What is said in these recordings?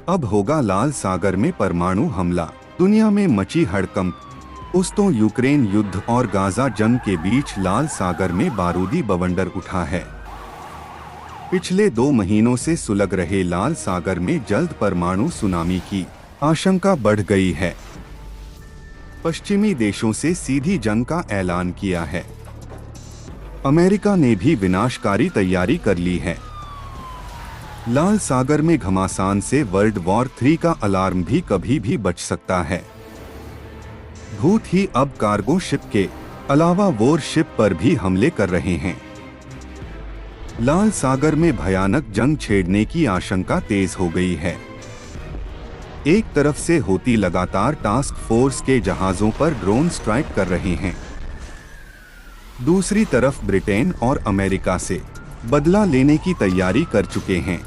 अब होगा लाल सागर में परमाणु हमला, दुनिया में मची हड़कंप। उस्तों यूक्रेन युद्ध और गाजा जंग के बीच लाल सागर में बारूदी बवंडर उठा है। पिछले 2 महीनों से सुलग रहे लाल सागर में जल्द परमाणु सुनामी की आशंका बढ़ गई है। पश्चिमी देशों से सीधी जंग का ऐलान किया है। अमेरिका ने भी विनाशकारी तैयारी कर ली है। लाल सागर में घमासान से वर्ल्ड वॉर 3 का अलार्म भी कभी भी बज सकता है। भूत ही अब कार्गो शिप के अलावा वॉर शिप पर भी हमले कर रहे हैं। लाल सागर में भयानक जंग छेड़ने की आशंका तेज हो गई है। एक तरफ से हूती लगातार टास्क फोर्स के जहाजों पर ड्रोन स्ट्राइक कर रहे हैं, दूसरी तरफ ब्रिटेन और अमेरिका से बदला लेने की तैयारी कर चुके हैं।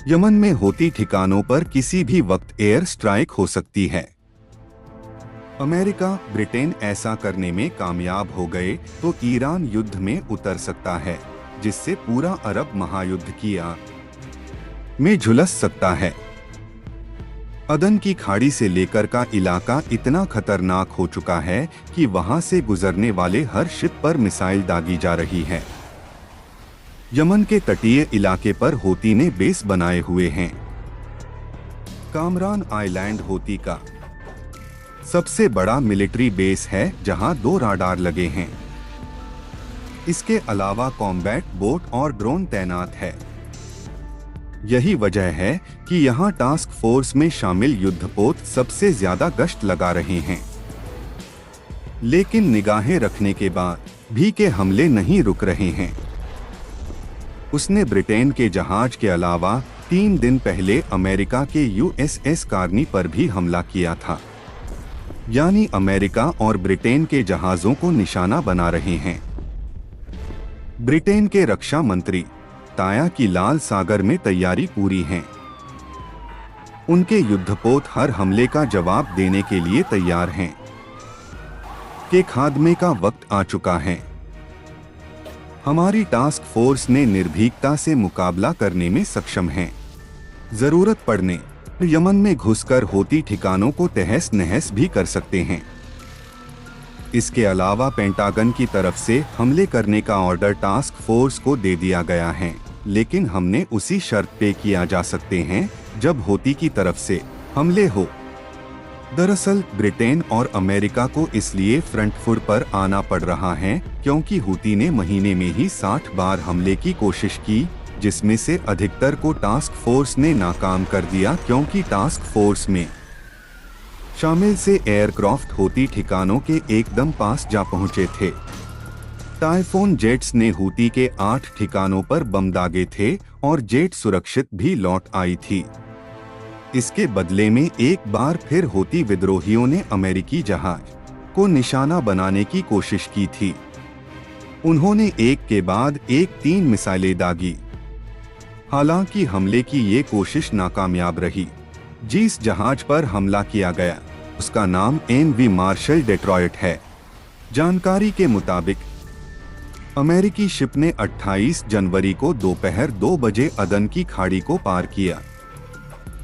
यमन में हूती ठिकानों पर किसी भी वक्त एयर स्ट्राइक हो सकती है। अमेरिका, ब्रिटेन ऐसा करने में कामयाब हो गए तो ईरान युद्ध में उतर सकता है, जिससे पूरा अरब महायुद्ध की आग में झुलस सकता है। अदन की खाड़ी से लेकर का इलाका इतना खतरनाक हो चुका है कि वहां से गुजरने वाले हर शिप पर मिसाइल दागी जा रही है। यमन के तटीय इलाके पर हूती ने बेस बनाए हुए हैं। कामरान आइलैंड हूती का सबसे बड़ा मिलिट्री बेस है, जहां 2 राडार लगे हैं। इसके अलावा कॉम्बैट बोट और ड्रोन तैनात है। यही वजह है कि यहां टास्क फोर्स में शामिल युद्धपोत सबसे ज्यादा गश्त लगा रहे हैं। लेकिन निगाहें रखने के बाद भी के हमले नहीं रुक रहे हैं। उसने ब्रिटेन के जहाज के अलावा 3 दिन पहले अमेरिका के USS कार्नी पर भी हमला किया था। यानी अमेरिका और ब्रिटेन के जहाजों को निशाना बना रहे हैं। ब्रिटेन के रक्षा मंत्री ताया की लाल सागर में तैयारी पूरी है। उनके युद्धपोत हर हमले का जवाब देने के लिए तैयार हैं। के खात्मे का वक्त आ चुका है। हमारी टास्क फोर्स ने निर्भीकता से मुकाबला करने में सक्षम है। जरूरत पड़ने यमन में घुसकर हूती ठिकानों को तहस नहस भी कर सकते हैं। इसके अलावा पेंटागन की तरफ से हमले करने का ऑर्डर टास्क फोर्स को दे दिया गया है, लेकिन हमने उसी शर्त पे किया जा सकते हैं जब हूती की तरफ से हमले हो। दरअसल ब्रिटेन और अमेरिका को इसलिए फ्रंट फुट पर आना पड़ रहा है क्योंकि हूती ने महीने में ही 60 बार हमले की कोशिश की, जिसमें से अधिकतर को टास्क फोर्स ने नाकाम कर दिया क्योंकि टास्क फोर्स में शामिल से एयरक्राफ्ट हूती ठिकानों के एकदम पास जा पहुंचे थे। टाइफून जेट्स ने हूती के 8 ठिकानों पर बम दागे थे और जेट सुरक्षित भी लौट आई थी। इसके बदले में एक बार फिर हूती विद्रोहियों ने अमेरिकी जहाज को निशाना बनाने की कोशिश की थी। उन्होंने एक के बाद एक 3 मिसाइलें दागी। हालांकि हमले की ये कोशिश नाकामयाब रही। जिस जहाज पर हमला किया गया उसका नाम MV मार्शल डेट्रॉयट है। जानकारी के मुताबिक अमेरिकी शिप ने 28 जनवरी को दोपहर 2 बजे अदन की खाड़ी को पार किया।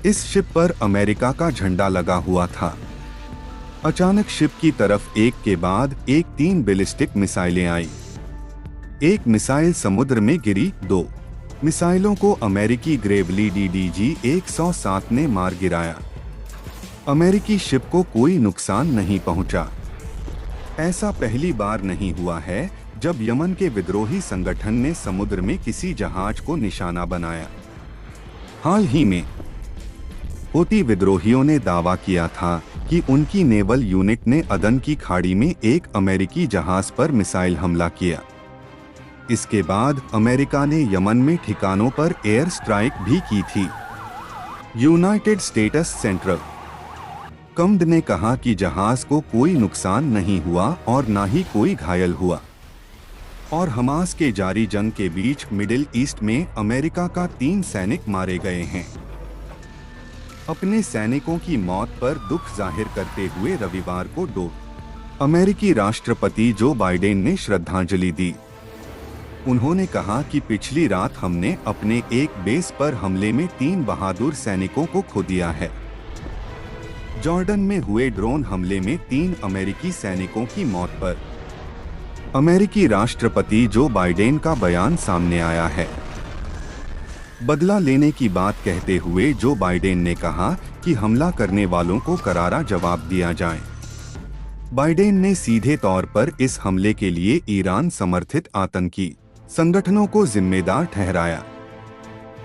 इस शिप पर अमेरिका का झंडा लगा हुआ था। अचानक शिप की तरफ एक के बाद एक 3 बैलिस्टिक मिसाइलें आई। एक मिसाइल समुद्र में गिरी। 2 मिसाइलों को अमेरिकी ग्रेवली DDG-107 ने मार गिराया। अमेरिकी शिप को कोई नुकसान नहीं पहुंचा। ऐसा पहली बार नहीं हुआ है जब यमन के विद्रोही संगठन ने समुद्र में किसी जहाज को निशाना बनाया। हाल ही में हूती विद्रोहियों ने दावा किया था कि उनकी नेवल यूनिट ने अदन की खाड़ी में एक अमेरिकी जहाज पर मिसाइल हमला किया। इसके बाद अमेरिका ने यमन में ठिकानों पर एयर स्ट्राइक भी की थी। यूनाइटेड स्टेट्स सेंट्रल कमांड ने कहा कि जहाज को कोई नुकसान नहीं हुआ और न ही कोई घायल हुआ। और हमास के जारी जंग के बीच मिडिल ईस्ट में अमेरिका का 3 सैनिक मारे गए हैं। अपने सैनिकों की मौत पर दुख जाहिर करते हुए रविवार को अमेरिकी राष्ट्रपति जो बाइडेन ने श्रद्धांजलि दी। उन्होंने कहा कि पिछली रात हमने अपने एक बेस पर हमले में 3 बहादुर सैनिकों को खो दिया है। जॉर्डन में हुए ड्रोन हमले में 3 अमेरिकी सैनिकों की मौत पर अमेरिकी राष्ट्रपति जो बाइडेन का बयान सामने आया है। बदला लेने की बात कहते हुए जो बाइडेन ने कहा कि हमला करने वालों को करारा जवाब दिया जाए। बाइडेन ने सीधे तौर पर इस हमले के लिए ईरान समर्थित आतंकी संगठनों को जिम्मेदार ठहराया।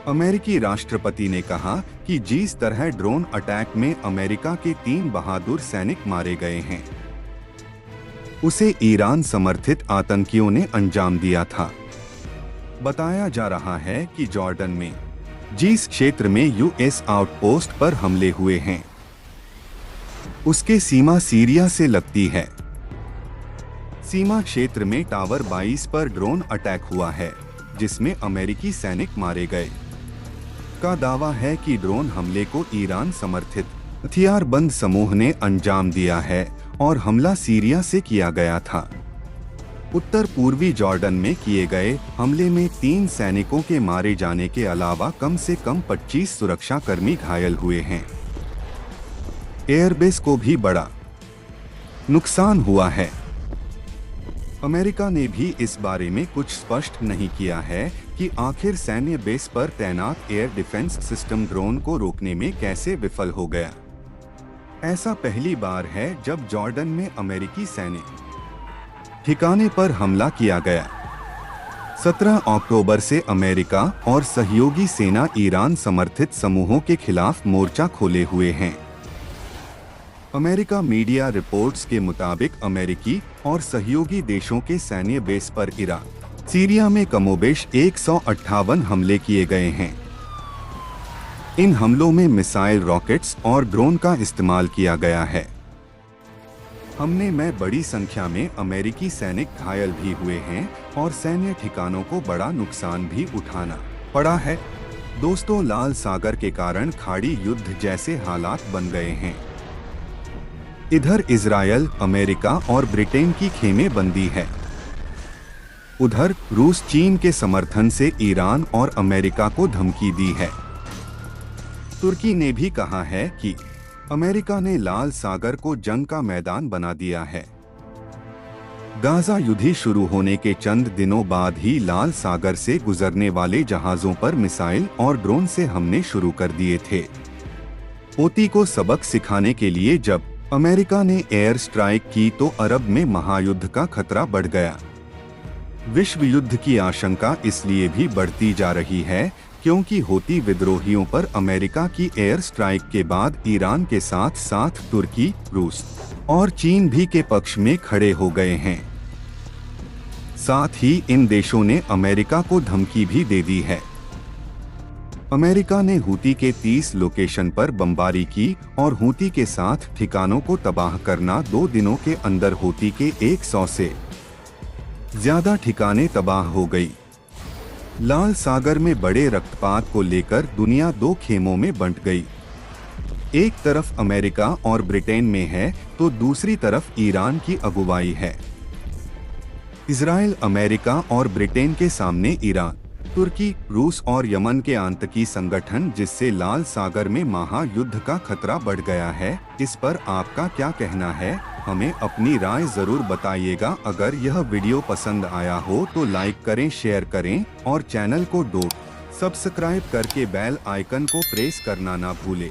अमेरिकी राष्ट्रपति ने कहा कि जिस तरह ड्रोन अटैक में अमेरिका के 3 बहादुर सैनिक मारे गए हैं, उसे ईरान समर्थित आतंकियों ने अंजाम दिया था। बताया जा रहा है कि जॉर्डन में जिस क्षेत्र में यूएस आउटपोस्ट पर हमले हुए हैं, उसके सीमा सीरिया से लगती है। सीमा क्षेत्र में टावर 22 पर ड्रोन अटैक हुआ है, जिसमें अमेरिकी सैनिक मारे गए। का दावा है कि ड्रोन हमले को ईरान समर्थित हथियारबंद समूह ने अंजाम दिया है और हमला सीरिया से किया गया था। उत्तर पूर्वी जॉर्डन में किए गए हमले में 3 सैनिकों के मारे जाने के अलावा कम से कम 25 सुरक्षाकर्मी घायल हुए हैं। एयरबेस को भी बड़ा नुकसान हुआ है। अमेरिका ने भी इस बारे में कुछ स्पष्ट नहीं किया है कि आखिर सैन्य बेस पर तैनात एयर डिफेंस सिस्टम ड्रोन को रोकने में कैसे विफल हो गया। ऐसा पहली बार है जब जॉर्डन में अमेरिकी सैन्य ठिकाने पर हमला किया गया। 17 अक्टूबर से अमेरिका और सहयोगी सेना ईरान समर्थित समूहों के खिलाफ मोर्चा खोले हुए हैं। अमेरिका मीडिया रिपोर्ट्स के मुताबिक अमेरिकी और सहयोगी देशों के सैन्य बेस पर इराक, सीरिया में कमोबेश 158 हमले किए गए हैं। इन हमलों में मिसाइल, रॉकेट्स और ड्रोन का इस्तेमाल किया गया है। हमले में बड़ी संख्या में अमेरिकी सैनिक घायल भी हुए हैं और सैन्य ठिकानों को बड़ा नुकसान भी उठाना पड़ा है। दोस्तों, लाल सागर के कारण खाड़ी युद्ध जैसे हालात बन गए हैं। इधर इजरायल, अमेरिका और ब्रिटेन की खेमेबंदी है। उधर रूस चीन के समर्थन से ईरान और अमेरिका को धमकी दी है। तुर्की ने भी कहा है कि अमेरिका ने लाल सागर को जंग का मैदान बना दिया है। गाजा युद्ध शुरू होने के चंद दिनों बाद ही लाल सागर से गुजरने वाले जहाजों पर मिसाइल और ड्रोन से हमले शुरू कर दिए थे। हूती को सबक सिखाने के लिए जब अमेरिका ने एयर स्ट्राइक की तो अरब में महायुद्ध का खतरा बढ़ गया। विश्व युद्ध की आशंका इसलिए भी बढ़ती जा रही है क्योंकि हूती विद्रोहियों पर अमेरिका की एयर स्ट्राइक के बाद ईरान के साथ साथ तुर्की, रूस और चीन भी के पक्ष में खड़े हो गए हैं। साथ ही इन देशों ने अमेरिका को धमकी भी दे दी है। अमेरिका ने हूती के 30 लोकेशन पर बमबारी की और हूती के साथ ठिकानों को तबाह करना 2 दिनों के अंदर हूती के 100 से ज्यादा ठिकाने तबाह हो गई। लाल सागर में बड़े रक्तपात को लेकर दुनिया 2 खेमों में बंट गई। एक तरफ अमेरिका और ब्रिटेन में है तो दूसरी तरफ ईरान की अगुवाई है। इजराइल, अमेरिका और ब्रिटेन के सामने ईरान, तुर्की, रूस और यमन के आतंकी संगठन, जिससे लाल सागर में महायुद्ध का खतरा बढ़ गया है। इस पर आपका क्या कहना है? हमें अपनी राय जरूर बताइएगा। अगर यह वीडियो पसंद आया हो तो लाइक करें, शेयर करें और चैनल को सब्सक्राइब करके बेल आइकन को प्रेस करना ना भूलें।